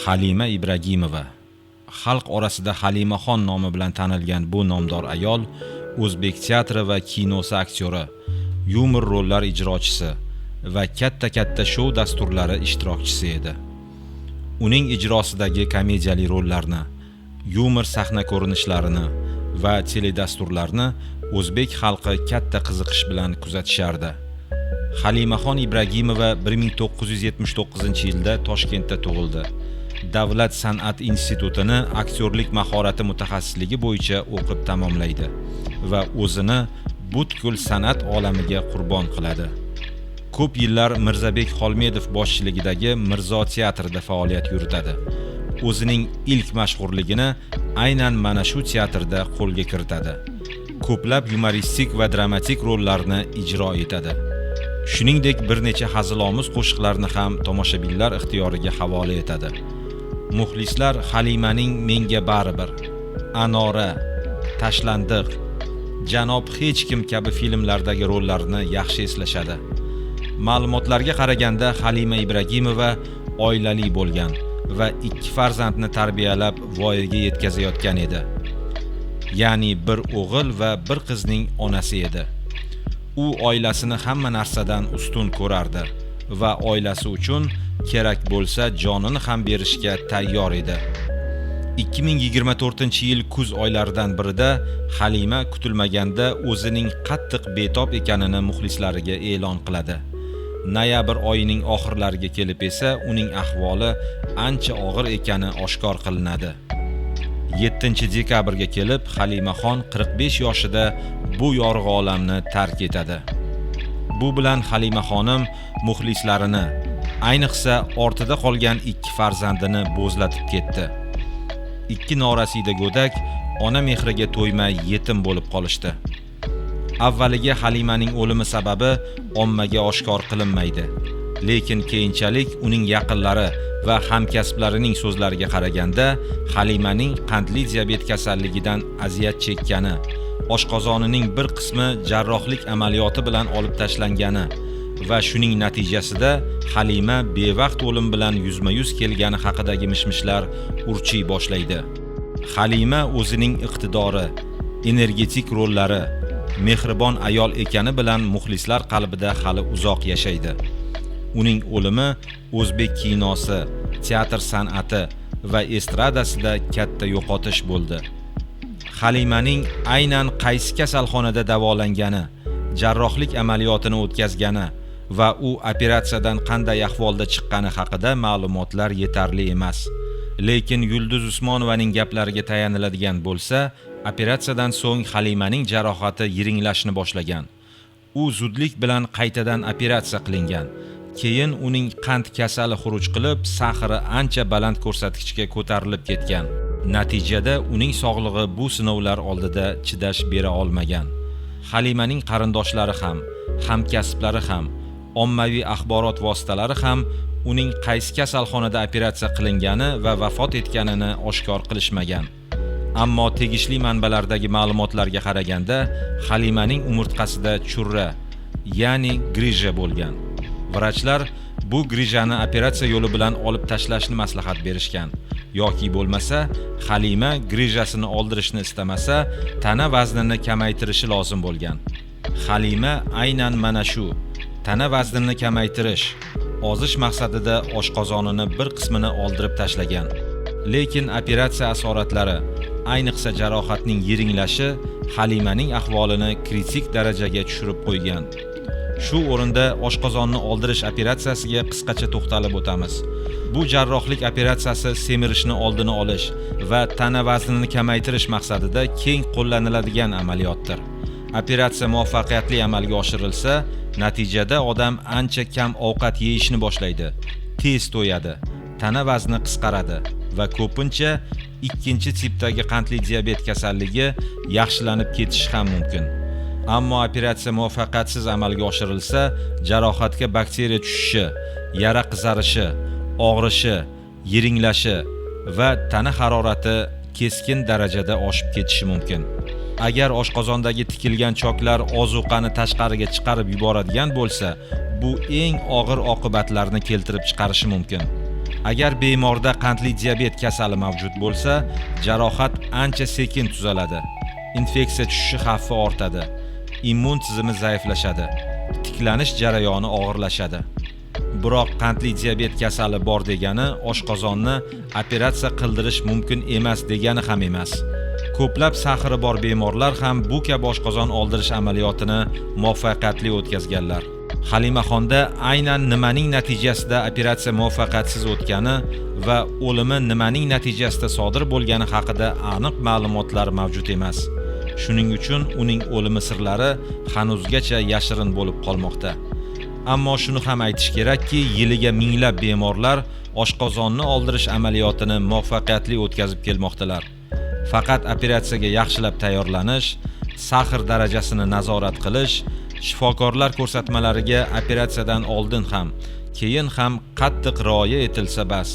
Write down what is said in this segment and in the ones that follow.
Halima Ibragimova. Xalq orasida Halimaxon nomi bilan tanilgan bu nomdor ayol o'zbek teatri va kinosi aktyori, yumor rollar ijrochisi va katta shou dasturlari ishtirokchisi edi. Uning ijrosidagi komediyali rollarni, yumor sahna ko'rinishlarini va teledasturlarni o'zbek xalqi katta qiziqish bilan kuzatishardi. Halimaxon Ibragimova 1979-yilda Toshkentda tug'ildi. Davlat san'at institutini aktyorlik mahorati mutaxassisligi bo'yicha o'qib tamomlaydi va o'zini butkul san'at olamiga qurbon qiladi. Ko'p yillar Mirzabek Xolmedov boshchiligidagi Mirzo teatrida faoliyat yuritadi. O'zining ilk mashhurligini aynan mana shu teatrda qo'lga kiritadi. Ko'plab yumoristik va dramatik rollarni ijro etadi. Shuningdek, bir necha hazilomuz qo'shiqlarni ham tomoshabinlar ixtiyoriga havola etadi. Muxlislar Halimaning Menga baribir, Anora, Tashlandiq, Janob hech kim kabi filmlardagi rollarini yaxshi eslashadi. Ma'lumotlarga qaraganda Halima Ibragimova oilali bo'lgan va 2 farzandni tarbiyalab voyaga yetkazayotgan edi. Ya'ni bir o'g'il va bir qizning onasi edi. U oilasini hamma narsadan ustun ko'rardi va oilasi uchun kerak bo'lsa jonini ham berishga tayyor edi. 2024-yil kuz oylaridan birida Halima kutilmaganda o'zining qattiq betob ekanini muxlislariga e'lon qiladi. Noyabr oyining oxirlariga kelib esa uning ahvoli ancha og'ir ekani oshkor qilinadi. 7-dekabrga kelib Halimaxon 45 yoshida bu yorug' olamni tark etadi. Bu bilan Halimaxonim muxlislarini, ayniqsa ortida qolgan 2 farzandini bo'zlatib ketdi. 2 norasida go'dak ona mehriga to'ymay yetim bo'lib qolishdi. Avvaliga Halimaning o'limi sababi ommaga oshkor qilinmaydi, lekin keyinchalik uning yaqinlari va hamkasblarining so'zlariga qaraganda Halimaning qandli diabet kasalligidan aziyat chekkani, oshqozonining bir qismi jarrohlik amaliyoti bilan olib tashlangani va shuning natijasida Halima bevaqt o'lim bilan yuzma-yuz kelgani haqidagi mishmishlar urchiy boshlaydi. Halima o'zining iqtidori, energetik rollari, mehribon ayol ekani bilan muxlislar qalbida hali uzoq yashaydi. Uning o'limi o'zbek kinosi, teatr san'ati va estradasida katta yo'qotish bo'ldi. Halimaning aynan qaysi kasalxonada davolangani, jarrohlik amaliyotini o'tkazgani va u operatsiyadan qanday ahvolda chiqqani haqida ma'lumotlar yetarli emas. Lekin Yulduz Usmonovaning gaplariga tayaniladigan bo'lsa, operatsiyadan so'ng Halimaning jarohati yiringlashni boshlagan. U zudlik bilan qaytadan operatsiya qilingan. Keyin uning qand kasali xuruj qilib, sahri ancha baland ko'rsatkichga ko'tarilib ketgan. Natijada uning sog'lig'i bu sinovlar oldida chidash bera olmagan. Halimaning qarindoshlari ham, hamkasblari ham, ommaviy axborot vositalari ham uning qaysi kasalxonada operatsiya qilingani va vafot etganini oshkor qilishmagan. Ammo tegishli manbalardagi ma'lumotlarga qaraganda Halimaning umurtqasida churra, ya'ni grija bo'lgan. Vrachlar bu grijani operatsiya yo'li bilan olib tashlashni maslahat berishgan. Yoki bo'lmasa, Halima grijasini oldirishni istamasa, tana vaznini kamaytirishi lozim bo'lgan. Halima aynan mana shu tana vaznini kamaytirish, ozish maqsadida oshqozonini bir qismini oldirib tashlagan. Lekin operatsiya asoratlari, ayniqsa jarohatning yiringlashi Halimaning ahvolini kritik darajaga tushirib qo'ygan. Shu o'rinda oshqozonni oldirish operatsiyasiga qisqacha to'xtalib o'tamiz. Bu jarrohlik operatsiyasi semirishni oldini olish va tana vaznini kamaytirish maqsadida keng qo'llaniladigan amaliyotdir. Operatsiya muvaffaqiyatli amalga oshirilsa, natijada odam ancha kam ovqat yeyishni boshlaydi, tez to'yadi, tana vazni qisqaradi va ko'pincha 2-tipdagi qandli diabet kasalligi yaxshilanib ketishi ham mumkin. Ammo operatsiya muvaffaqiyatsiz amalga oshirilsa, jarohatga bakteriya tushishi, yara qizarishi, og'rishi, yiringlashi va tana harorati keskin darajada oshib ketishi mumkin. Agar oshqozondagi tikilgan choklar ozuqani tashqariga chiqarib yuboradigan bo'lsa, bu eng og'ir oqibatlarni keltirib chiqarishi mumkin. Agar bemorda qandli diabet kasali mavjud bo'lsa, jarohat ancha sekin tuzaladi. Infeksiya tushishi xavfi ortadi. Immun tizimi zaiflashadi. Tiklanish jarayoni og'irlashadi. Biroq qandli diabet kasali bor degani oshqozonni operatsiya qildirish mumkin emas degani ham emas. Ko'plab sahri bor bemorlar ham bu kabi oshqozon oldirish amaliyotini muvaffaqiyatli o'tkazganlar. Halimaxonda aynan nimaning natijasida operatsiya muvaffaqiyatsiz o'tgani va o'limi nimaning natijasida sodir bo'lgani haqida aniq ma'lumotlar mavjud emas. Shuning uchun uning o'limi sirlari hanuzgacha yashirin bo'lib qolmoqda. Ammo shuni ham aytish kerakki, yiliga minglab bemorlar oshqozonni oldirish amaliyotini muvaffaqiyatli o'tkazib kelmoqdalar. Faqat operatsiyaga yaxshilab tayyorlanish, sahr darajasini nazorat qilish, shifokorlar ko'rsatmalariga operatsiyadan oldin ham, keyin ham qattiq rioya etilsa bas.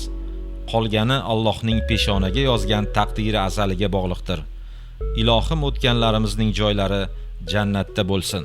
Qolgani Allohning peshonaga yozgan taqdiri azaliga bog'liqdir. Ilohim o'tganlarimizning joylari jannatda bo'lsin.